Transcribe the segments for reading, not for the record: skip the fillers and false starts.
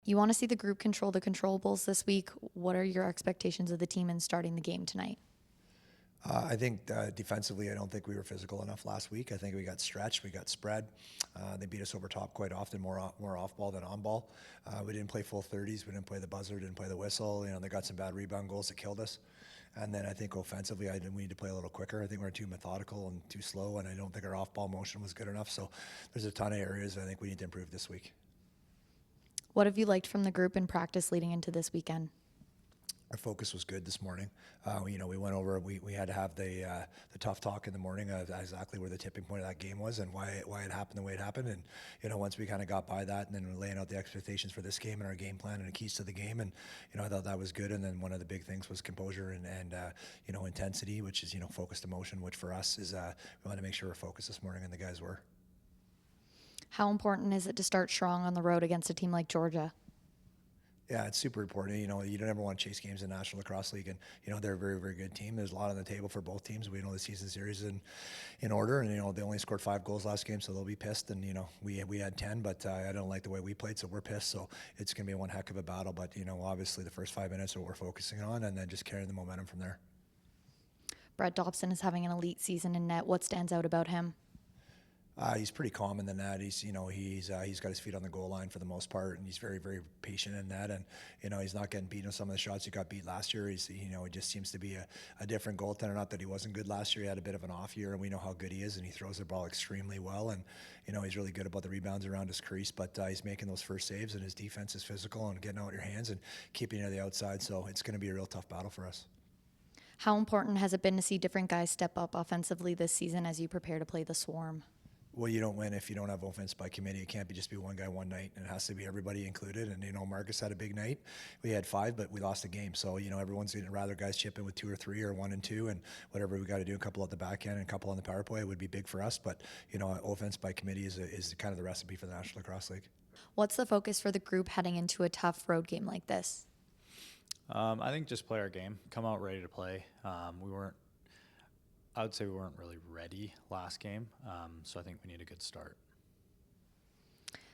You want to see the group control the controllables this week. What are your expectations of the team in starting the game tonight? I think defensively, I don't think we were physical enough last week. I think we got stretched, we got spread. They beat us over top quite often, more off ball than on ball. We didn't play full 30s. We didn't play the buzzer, didn't play the whistle. You know, they got some bad rebound goals that killed us. And then I think offensively, we need to play a little quicker. I think we're too methodical and too slow, and I don't think our off ball motion was good enough. So there's a ton of areas I think we need to improve this week. What have you liked from the group in practice leading into this weekend? Our focus was good this morning. We went over. We had to have the tough talk in the morning of exactly where the tipping point of that game was and why it happened the way it happened. And once we kind of got by that, and then we're laying out the expectations for this game and our game plan and the keys to the game, and I thought that was good. And then one of the big things was composure and intensity, which is focused emotion, which for us is we want to make sure we're focused this morning, and the guys were. How important is it to start strong on the road against a team like Georgia? Yeah, it's super important. You don't ever want to chase games in the National Lacrosse League, and they're a very, very good team. There's a lot on the table for both teams. We know the season series is in order, and they only scored 5 goals last game, so they'll be pissed. And we had 10, but I don't like the way we played, so we're pissed. So it's gonna be one heck of a battle. But obviously the first 5 minutes are what we're focusing on, and then just carrying the momentum from there. Brett Dobson is having an elite season in net. What stands out about him? He's pretty calm in the net. He's got his feet on the goal line for the most part, and he's very, very patient in that. And he's not getting beaten with some of the shots he got beat last year. He just seems to be a different goaltender. Not that he wasn't good last year. He had a bit of an off year, and we know how good he is, and he throws the ball extremely well. And he's really good about the rebounds around his crease, but he's making those first saves, and his defense is physical and getting out your hands and keeping it to the outside. So it's going to be a real tough battle for us. How important has it been to see different guys step up offensively this season as you prepare to play the Swarm? Well, you don't win if you don't have offense by committee. It can't just be one guy one night, and it has to be everybody included. And Marcus had a big night. We had 5, but we lost the game. So everyone's going to rather guys chip in with 2 or 3 or 1 and 2, and whatever we got to do. A couple at the back end and a couple on the power play would be big for us. But offense by committee is kind of the recipe for the National Lacrosse League. What's the focus for the group heading into a tough road game like this? I think just play our game, come out ready to play. I would say we weren't really ready last game, so I think we need a good start.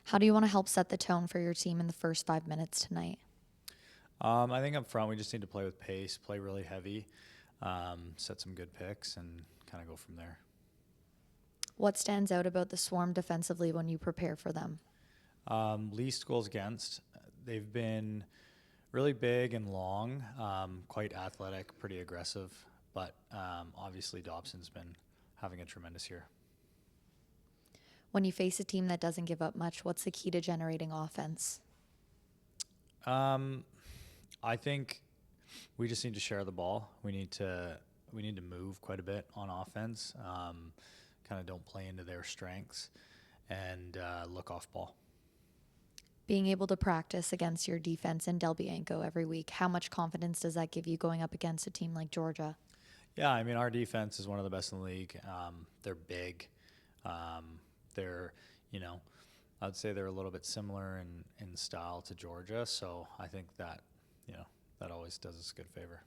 How do you want to help set the tone for your team in the first 5 minutes tonight? I think up front we just need to play with pace, play really heavy, set some good picks, and kind of go from there. What stands out about the Swarm defensively when you prepare for them? Least goals against. They've been really big and long, quite athletic, pretty aggressive. But obviously Dobson's been having a tremendous year. When you face a team that doesn't give up much, what's the key to generating offense? I think we just need to share the ball. We need to move quite a bit on offense. Kind of don't play into their strengths and look off ball. Being able to practice against your defense in Del Bianco every week, how much confidence does that give you going up against a team like Georgia? Yeah, I mean, our defense is one of the best in the league. They're big. They're, I'd say they're a little bit similar in style to Georgia. So I think that, that always does us a good favor.